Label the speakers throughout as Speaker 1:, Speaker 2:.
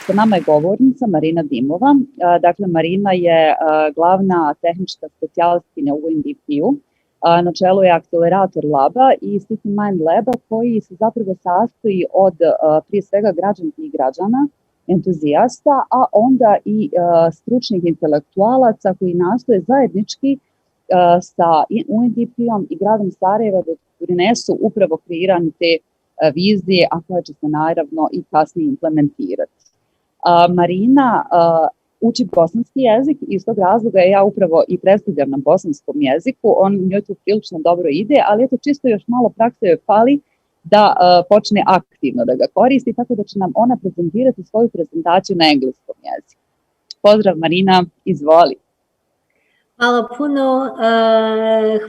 Speaker 1: Sa nama je govornica Marina Dimova. Dakle, Marina je glavna tehnička specijalistkinja u UNDP-u. Na čelu je akcelerator laba i City Mind laba koji se zapravo sastoji od prije svega građanki i građana, entuzijasta, a onda i stručnih intelektualaca koji nastoje zajednički sa UNDP-om i gradom Sarajeva da prinesu upravo kreiranju te vizije, a koja će se naravno i kasnije implementirati. Marina uči bosanski jezik i iz tog razloga ja upravo i predstavljam na bosanskom jeziku. Njoj to prilično dobro ide, ali eto čisto još malo prakse joj fali da počne aktivno da ga koristi, tako da će nam ona prezentirati svoju prezentaciju na engleskom jeziku. Pozdrav Marina, izvoli.
Speaker 2: Hvala puno,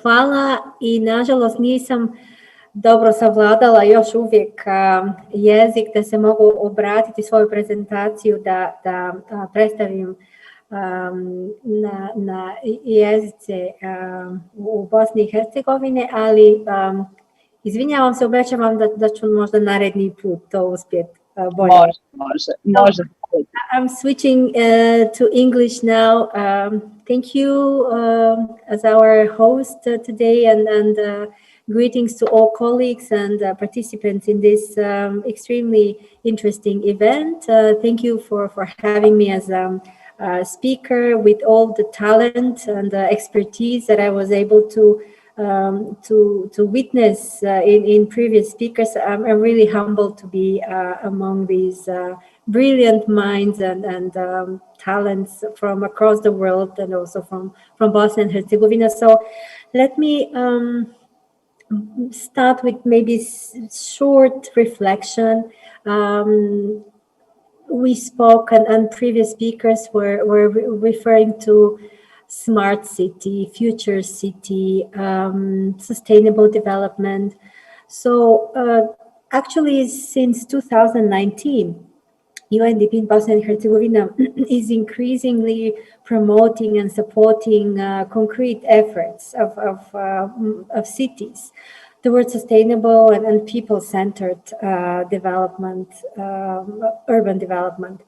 Speaker 2: hvala i nažalost nisam dobro savladala još uvijek jezik da se mogu obratiti svoju prezentaciju da predstavim na jezice u Bosni i Hercegovine, ali izvinjavam se, obećavam da ću možda naredni put to uspjeti bolje.
Speaker 1: Može.
Speaker 2: I'm switching to English now. Thank you as our host today and greetings to all colleagues and participants in this extremely interesting event. Thank you for having me as a speaker with all the talent and expertise that I was able to witness in previous speakers. I'm really humbled to be among these brilliant minds and talents from across the world and also from Bosnia and Herzegovina. So let me start with maybe short reflection. We spoke and previous speakers were referring to smart city, future city, sustainable development. So actually since 2019, UNDP in Bosnia and Herzegovina is increasingly promoting and supporting concrete efforts of cities towards sustainable and people-centered development, urban development.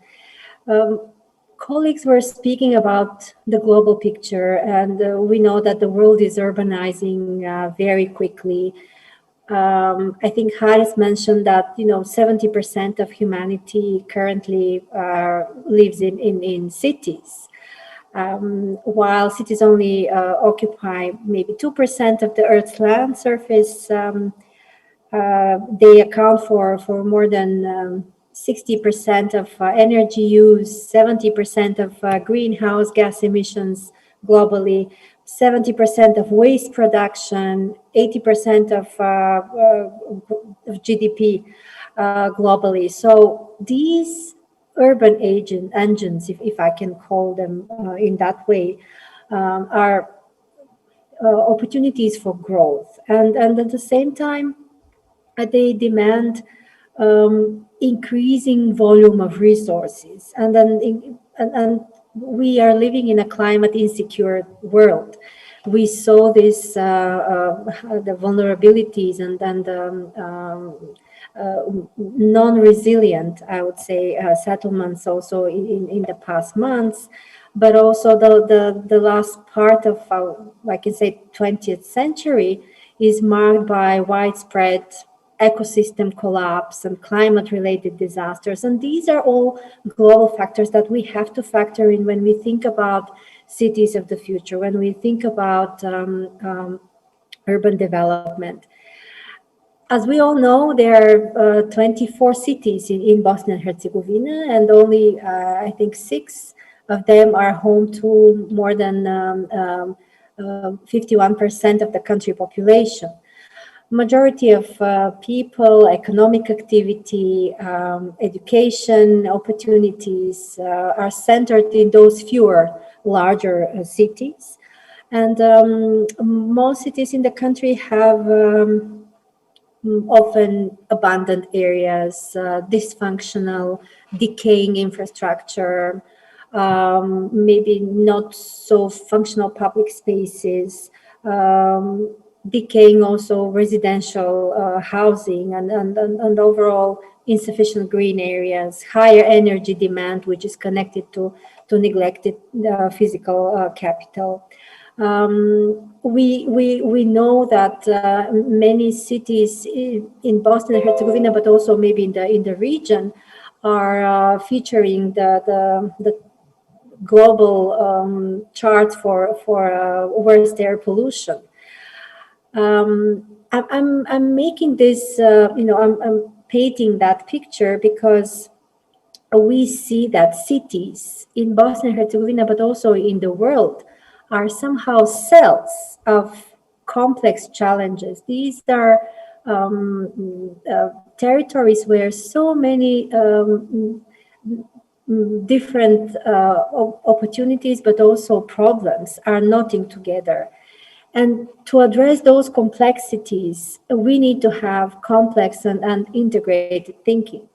Speaker 2: Colleagues were speaking about the global picture, and we know that the world is urbanizing very quickly. I think Haris mentioned that 70% of humanity currently lives in cities, while cities only occupy maybe 2% of the Earth's land surface. They account for more than 60% of energy use, 70% of greenhouse gas emissions globally, 70% of waste production, 80% of GDP globally. So these urban engines, if I can call them in that way, are opportunities for growth. And at the same time, they demand increasing volume of resources. And we are living in a climate insecure world. We saw this, the vulnerabilities and non-resilient, I would say, settlements also in the past months, but also the last part of, I can say, 20th century is marked by widespread ecosystem collapse and climate-related disasters. And these are all global factors that we have to factor in when we think about cities of the future, when we think about urban development. As we all know, there are 24 cities in Bosnia and Herzegovina, and only, I think, 6 of them are home to more than 51% of the country population. Majority of people, economic activity, education opportunities are centered in those fewer larger cities. And most cities in the country have often abandoned areas, dysfunctional, decaying infrastructure, maybe not so functional public spaces, decaying also residential housing and overall insufficient green areas, higher energy demand, which is connected to neglected physical capital. We know that many cities in Bosnia and Herzegovina, but also maybe in the region, are featuring the global chart for worst air pollution. I'm making this, I'm painting that picture because we see that cities in Bosnia and Herzegovina, but also in the world, are somehow cells of complex challenges. These are territories where so many different opportunities, but also problems are knotting together. And to address those complexities, we need to have complex and integrated thinking.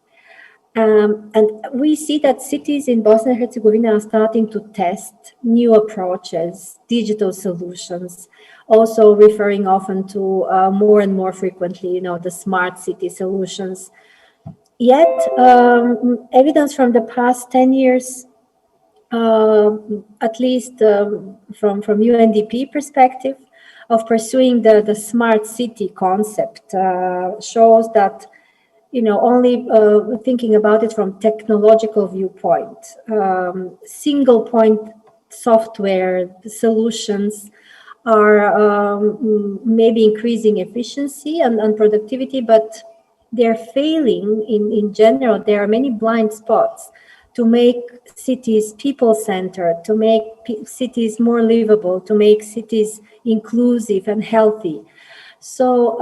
Speaker 2: And we see that cities in Bosnia and Herzegovina are starting to test new approaches, digital solutions, also referring often to more and more frequently, the smart city solutions. Yet, evidence from the past 10 years, at least from UNDP perspective, of pursuing the smart city concept shows that, only thinking about it from technological viewpoint, single point software solutions are maybe increasing efficiency and productivity, but they're failing in general. There are many blind spots to make cities people-centered, to make cities more livable, to make cities inclusive and healthy. So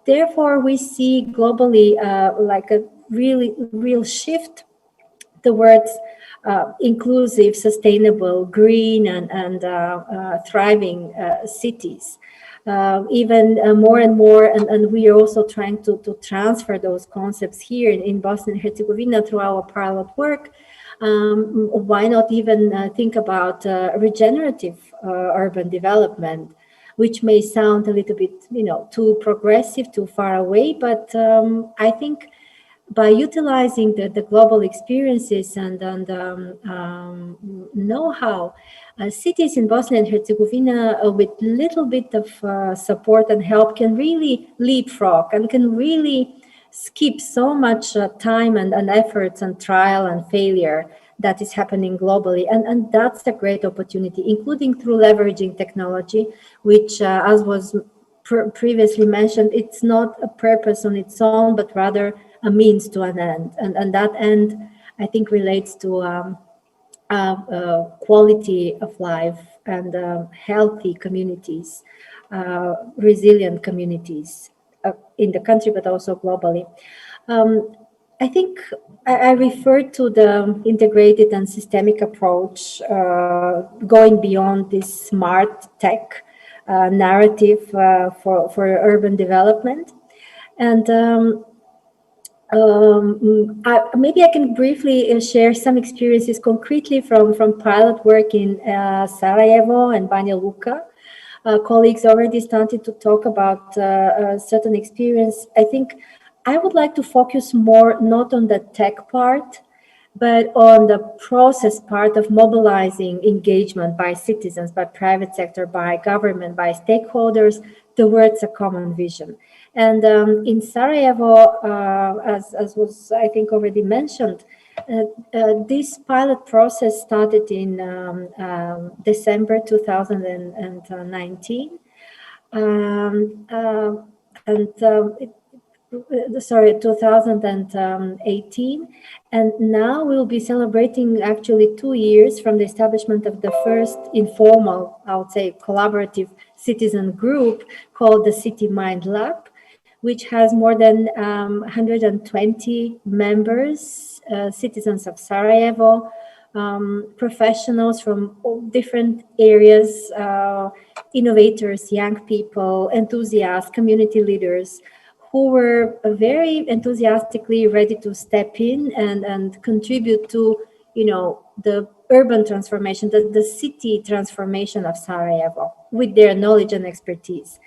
Speaker 2: therefore, we see globally like a real shift towards inclusive, sustainable, green, and thriving cities. Even more and more, and we are also trying to transfer those concepts here in Bosnia and Herzegovina through our pilot work. Why not even think about regenerative urban development, which may sound a little bit, too progressive, too far away, but I think by utilizing the global experiences and know-how, cities in Bosnia and Herzegovina with little bit of support and help can really leapfrog and can really skip so much time and efforts and trial and failure that is happening globally. And that's a great opportunity, including through leveraging technology, which as was previously mentioned, it's not a purpose on its own, but rather a means to an end. And that end, I think, relates to quality of life and healthy communities, resilient communities in the country, but also globally. I think I referred to the integrated and systemic approach, going beyond this smart tech narrative for urban development. And maybe I can briefly share some experiences concretely from pilot work in Sarajevo and Banja Luka. Colleagues already started to talk about a certain experience. I think I would like to focus more not on the tech part, but on the process part of mobilizing engagement by citizens, by private sector, by government, by stakeholders towards a common vision. And in Sarajevo, as was, I think, already mentioned, this pilot process started in December 2019. 2018, and now we'll be celebrating actually 2 years from the establishment of the first informal, I would say, collaborative citizen group called the City Mind Lab, which has more than 120 members, citizens of Sarajevo, professionals from all different areas, innovators, young people, enthusiasts, community leaders, who were very enthusiastically ready to step in and contribute to, the urban transformation, the city transformation of Sarajevo with their knowledge and expertise.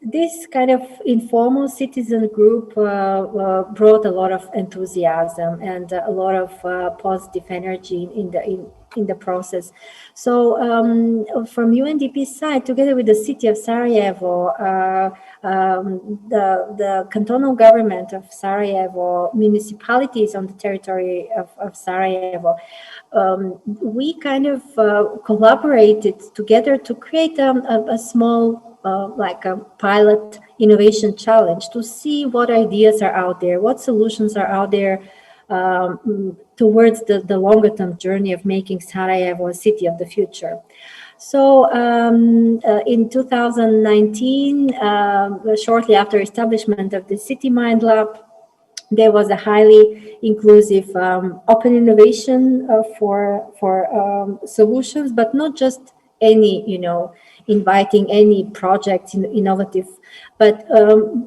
Speaker 2: This kind of informal citizen group brought a lot of enthusiasm and a lot of positive energy in the process. So from UNDP's side, together with the city of Sarajevo, the cantonal government of Sarajevo, municipalities on the territory of Sarajevo, we kind of collaborated together to create a small like a pilot innovation challenge to see what ideas are out there, what solutions are out there towards the longer term journey of making Sarajevo a city of the future. So in 2019, shortly after establishment of the City Mind Lab, there was a highly inclusive open innovation for solutions, but not just any, inviting any project innovative, but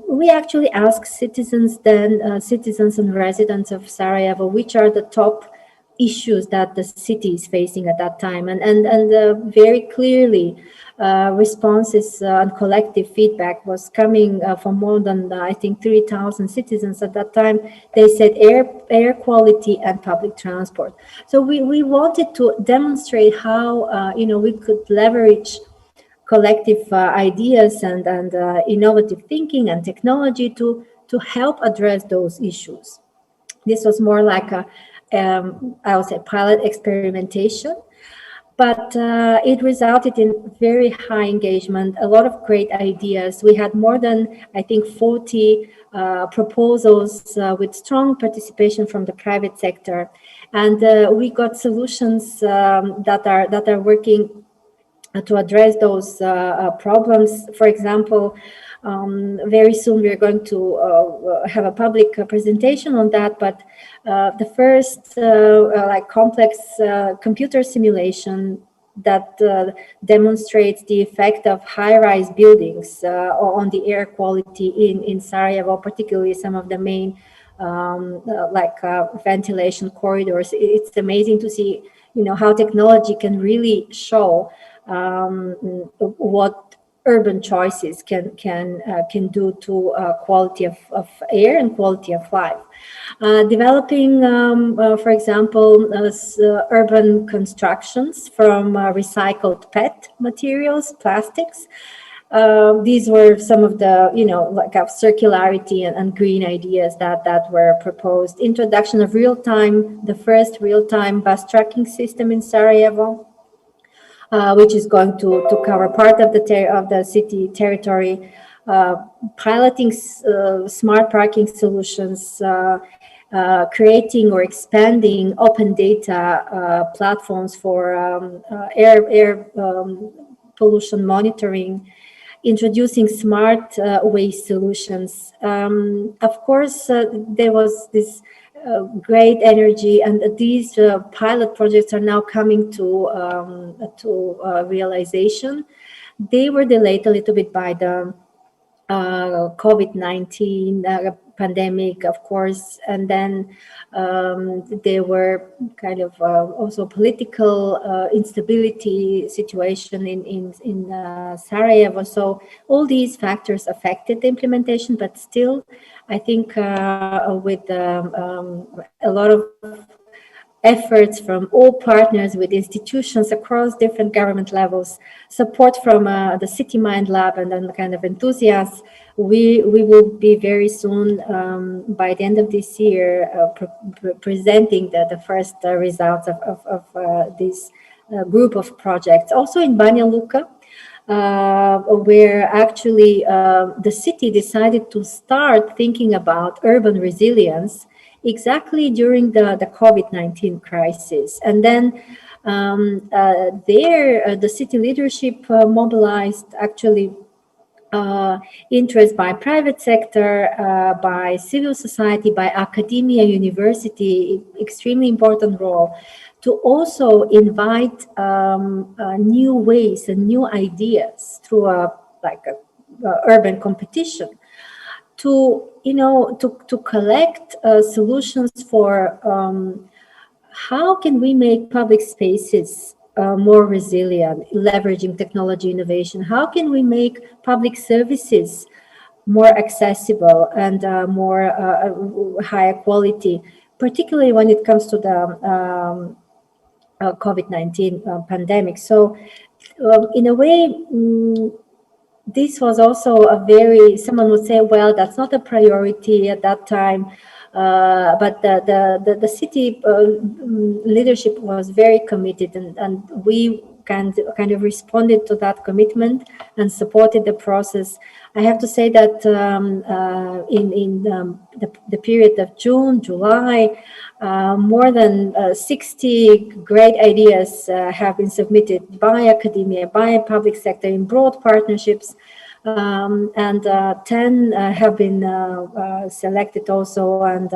Speaker 2: we actually asked citizens and residents of Sarajevo, which are the top issues that the city is facing at that time, and very clearly responses and collective feedback was coming from more than I think 3,000 citizens at that time. They said air quality and public transport. So we wanted to demonstrate how we could leverage collective ideas and innovative thinking and technology to help address those issues. This was more like I would say pilot experimentation, but it resulted in very high engagement, a lot of great ideas. We had more than, I think, 40 proposals with strong participation from the private sector. And we got solutions that are working to address those problems. For example, very soon we're going to have a public presentation on that, but the first like complex computer simulation that demonstrates the effect of high-rise buildings on the air quality in Sarajevo, particularly some of the main ventilation corridors. It's amazing to see, how technology can really show what urban choices can do to quality of air and quality of life. Developing, for example, urban constructions from recycled PET materials, plastics. These were some of the, of circularity and green ideas that were proposed. Introduction of the first real-time bus tracking system in Sarajevo, which is going to cover part of the city territory, piloting smart parking solutions, creating or expanding open data platforms for air pollution monitoring, introducing smart waste solutions. Of course, there was this great energy, and these pilot projects are now coming to realization. They were delayed a little bit by the COVID-19 pandemic, of course, and then there were kind of also political instability situation in Sarajevo. So all these factors affected the implementation, but still, I think with a lot of efforts from all partners with institutions across different government levels, support from the City Mind Lab, and then kind of enthusiasts, we will be very soon, by the end of this year, presenting the first results of this group of projects. Also in Banja Luka, where actually the city decided to start thinking about urban resilience exactly during the COVID-19 crisis. And then the city leadership mobilized actually interest by private sector, by civil society, by academia, university, extremely important role, to also invite new ways and new ideas through a urban competition to collect solutions for how can we make public spaces more resilient, leveraging technology innovation? How can we make public services more accessible and more higher quality, particularly when it comes to the COVID-19 pandemic? So in a way, this was also someone would say, well, that's not a priority at that time. But the city leadership was very committed, and we kind of responded to that commitment and supported the process. I have to say that in the period of June, July, more than 60 great ideas have been submitted by academia, by public sector in broad partnerships. And 10 have been selected also, and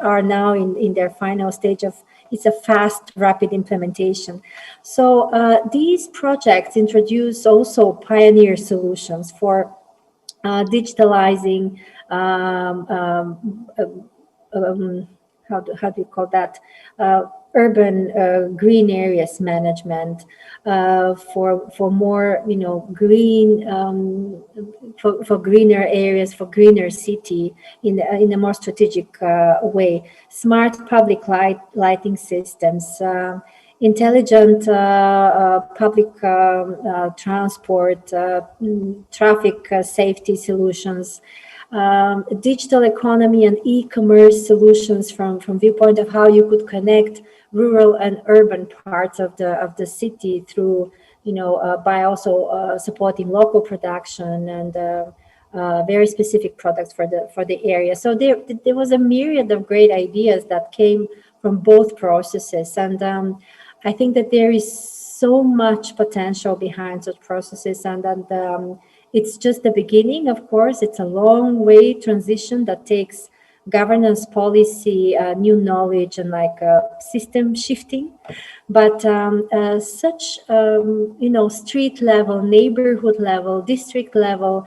Speaker 2: are now in their final stage of, it's a fast, rapid implementation. So these projects introduce also pioneer solutions for digitalizing, how do you call that? Urban green areas management, for more green, for greener areas, for greener city in a more strategic way. Smart public lighting systems, intelligent public transport, traffic safety solutions, digital economy and e-commerce solutions from viewpoint of how you could connect rural and urban parts of the city through, by also supporting local production and very specific products for the area. So there was a myriad of great ideas that came from both processes, and I think that there is so much potential behind such processes, and it's just the beginning. Of course, it's a long way transition that takes governance, policy, new knowledge, and system shifting. But such street level, neighborhood level, district level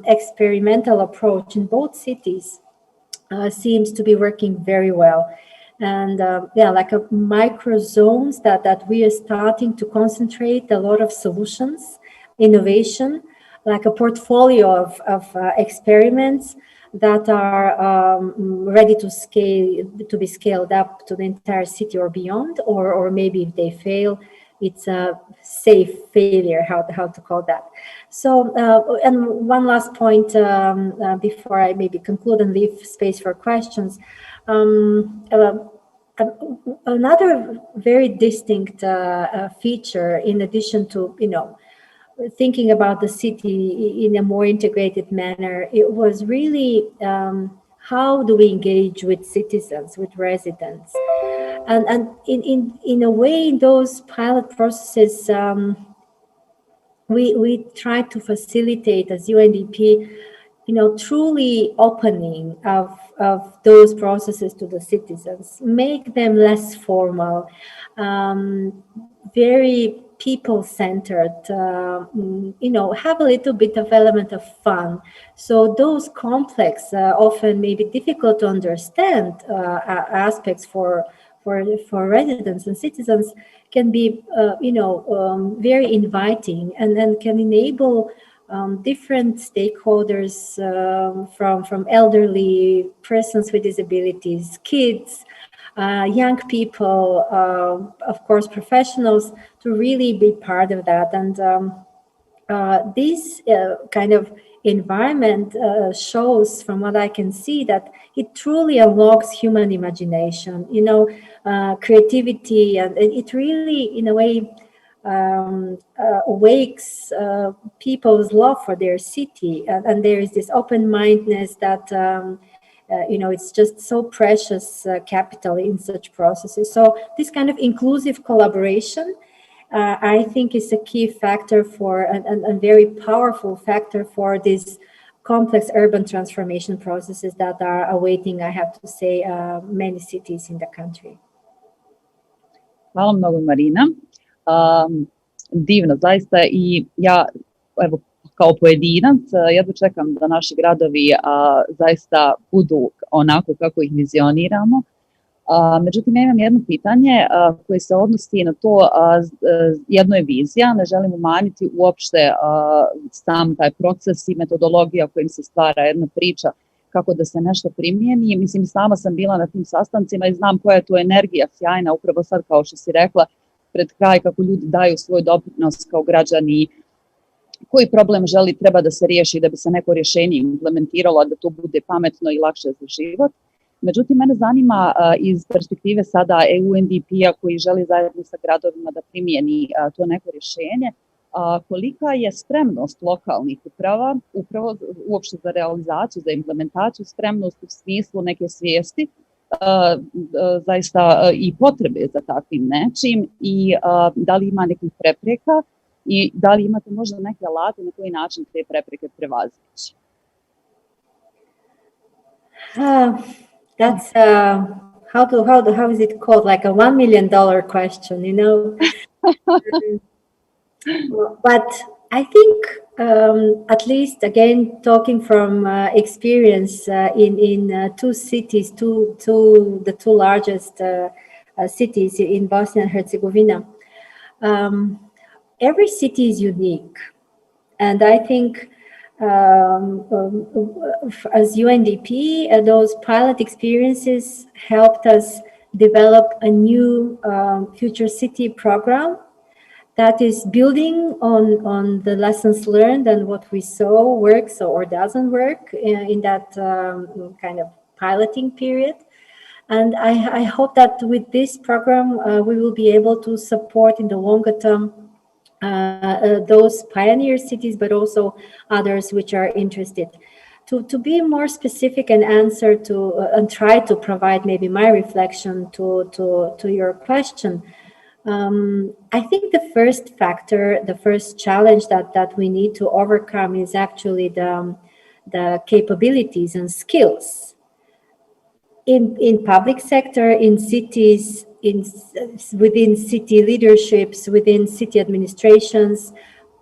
Speaker 2: experimental approach in both cities seems to be working very well. And like a micro zones that we are starting to concentrate a lot of solutions, innovation, like a portfolio of experiments that are ready to be scaled up to the entire city or beyond, or maybe if they fail, it's a safe failure, how to call that. So, and one last point before I maybe conclude and leave space for questions. Another very distinct feature, in addition to, thinking about the city in a more integrated manner, it was really how do we engage with citizens, with residents, and in a way, in those pilot processes, we tried to facilitate as UNDP, truly opening of those processes to the citizens, make them less formal, very people-centered, have a little bit of element of fun. So those complex, often maybe difficult to understand aspects for residents and citizens can be, very inviting, and then can enable different stakeholders, from elderly, persons with disabilities, kids, young people, of course, professionals, to really be part of that. And this kind of environment shows, from what I can see, that it truly unlocks human imagination, creativity, and it really, in a way, awakes people's love for their city, and there is this open-mindedness that it's just so precious capital in such processes. So this kind of inclusive collaboration, I think, is a key factor for, and very powerful factor for these complex urban transformation processes that are awaiting, I have to say, many cities in the country.
Speaker 1: Hvala mnogo, Marina. Divno, zaista. I ja, evo, kao pojedinac, jedva čekam da naši gradovi zaista budu onako kako ih vizioniramo. Međutim, ja imam jedno pitanje koje se odnosi na to, jedno je vizija, ne želim umanjiti uopšte sam taj proces i metodologija kojim se stvara jedna priča kako da se nešto primijeni. Mislim, sama sam bila na tim sastancima i znam koja je tu energija sjajna, upravo sad kao što si rekla, pred kraj kako ljudi daju svoj doprinos kao građani, koji problem treba da se riješi da bi se neko rješenje implementiralo, da to bude pametno i lakše za život. Međutim, mene zanima iz perspektive sada UNDP-a koji želi zajedno sa gradovima da primijeni to neko rješenje, kolika je spremnost lokalnih uprava, upravo uopšte za realizaciju, za implementaciju, spremnost u smislu neke svijesti, zaista i potrebe za takvim nečim i da li ima nekih prepreka i da li imate možda neke alate na koji način te prepreke prevazići?
Speaker 2: That's how is it called? Like a $1 million question, you know. But I think, at least again, talking from experience in two cities, the two largest cities in Bosnia and Herzegovina, every city is unique, and I think. As UNDP, those pilot experiences helped us develop a new future city program that is building on the lessons learned and what we saw works or doesn't work in that kind of piloting period. And I hope that with this program, we will be able to support in the longer term those pioneer cities, but also others which are interested. To be more specific and answer to and try to provide maybe my reflection to your question, I think the first factor, the first challenge that we need to overcome is actually the capabilities and skills in public sector, in cities, within city leaderships, within city administrations,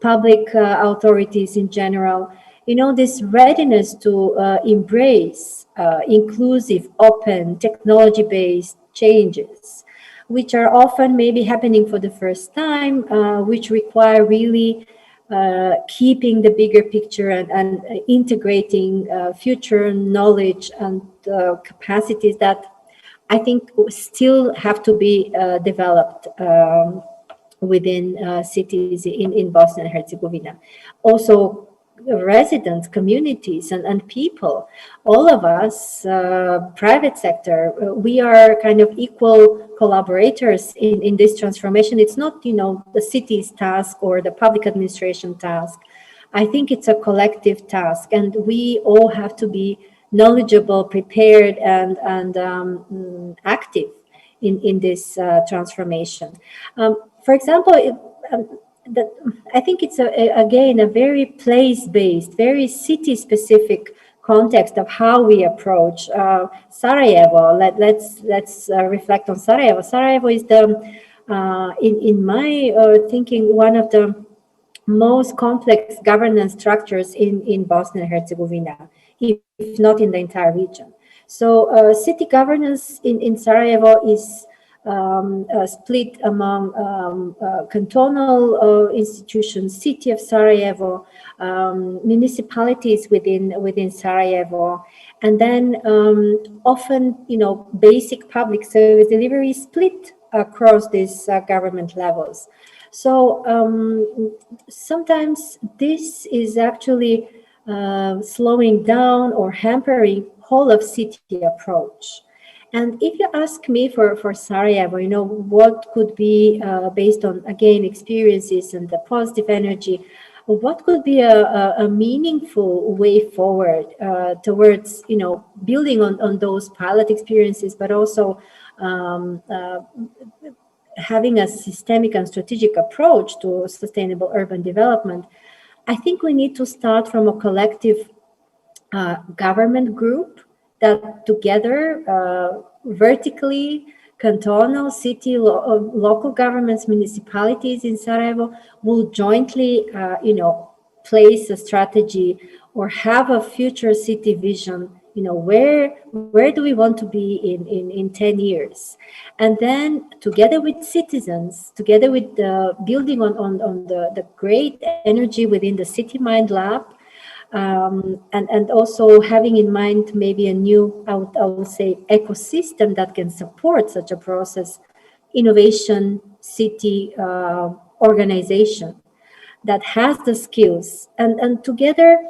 Speaker 2: public authorities in general. You know, this readiness to embrace inclusive, open, technology-based changes, which are often maybe happening for the first time, which require really keeping the bigger picture and integrating future knowledge and capacities that I think still have to be developed within cities in Bosnia and Herzegovina. Also, residents, communities, and people, all of us, private sector, we are kind of equal collaborators in this transformation. It's not, you know, the city's task or the public administration task. I think it's a collective task, and we all have to be knowledgeable, prepared, and active in this transformation. For example, I think it's again a very place-based, very city-specific context of how we approach Sarajevo. Let's reflect on Sarajevo. Sarajevo is in my thinking, one of the most complex governance structures in Bosnia and Herzegovina, if not in the entire region. So city governance in Sarajevo is split among cantonal institutions, city of Sarajevo, municipalities within Sarajevo, and then often, you know, basic public service delivery is split across these government levels. So sometimes this is actually slowing down or hampering whole of city approach. And if you ask me for Sarajevo, you know, what could be based on, again, experiences and the positive energy, what could be a meaningful way forward towards, you know, building on those pilot experiences, but also having a systemic and strategic approach to sustainable urban development? I think we need to start from a collective government group that together, vertically, cantonal, city, local governments, municipalities in Sarajevo will jointly, you know, place a strategy or have a future city vision. Where do we want to be in 10 years? And then together with citizens, together with building on the great energy within the City Mind Lab, and also having in mind maybe a new, I would say, ecosystem that can support such a process, innovation, city organization that has the skills, and together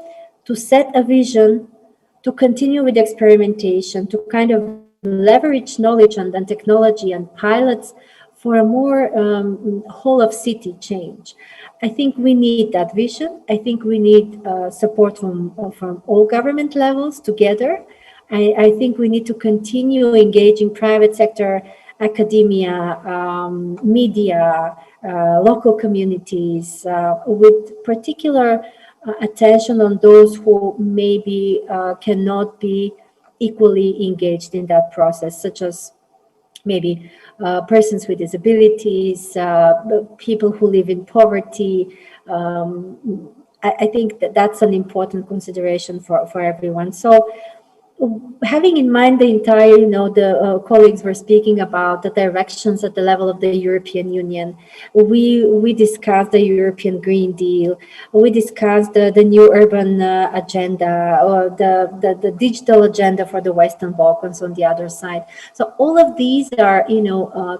Speaker 2: to set a vision, to continue with experimentation, to kind of leverage knowledge and technology and pilots for a more whole of city change. I think we need that vision. I think we need support from all government levels together. I think we need to continue engaging private sector, academia, media, local communities, with particular attention on those who maybe cannot be equally engaged in that process, such as maybe persons with disabilities, people who live in poverty. I think that's an important consideration for everyone. So having in mind the entire, the colleagues were speaking about the directions at the level of the European Union. We discussed the European Green Deal. We discussed the new urban agenda, or the digital agenda for the Western Balkans on the other side. So all of these are,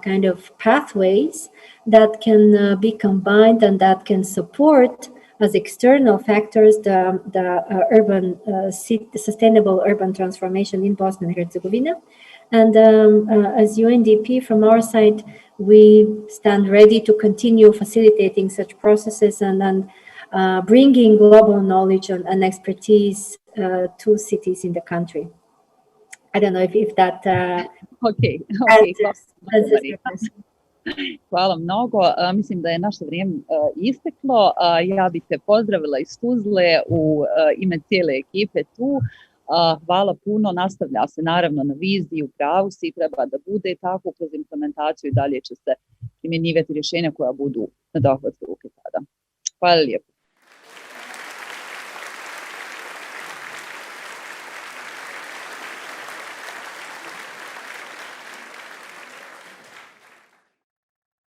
Speaker 2: kind of pathways that can be combined and that can support as external factors the urban sustainable urban transformation in Bosnia and Herzegovina. And as UNDP, from our side, we stand ready to continue facilitating such processes and bringing global knowledge and expertise to cities in the country. I don't know if that
Speaker 1: Okay.
Speaker 2: answers your question.
Speaker 1: Hvala mnogo. Mislim da je naše vrijeme isteklo. Ja bih te pozdravila iz Tuzle u ime cijele ekipe tu. Hvala puno. Nastavlja se naravno na viziji, u pravu si, treba da bude tako, kroz implementaciju i dalje će se primjenjivati rješenja koja budu na dohvat ruke tada. Hvala lijepo.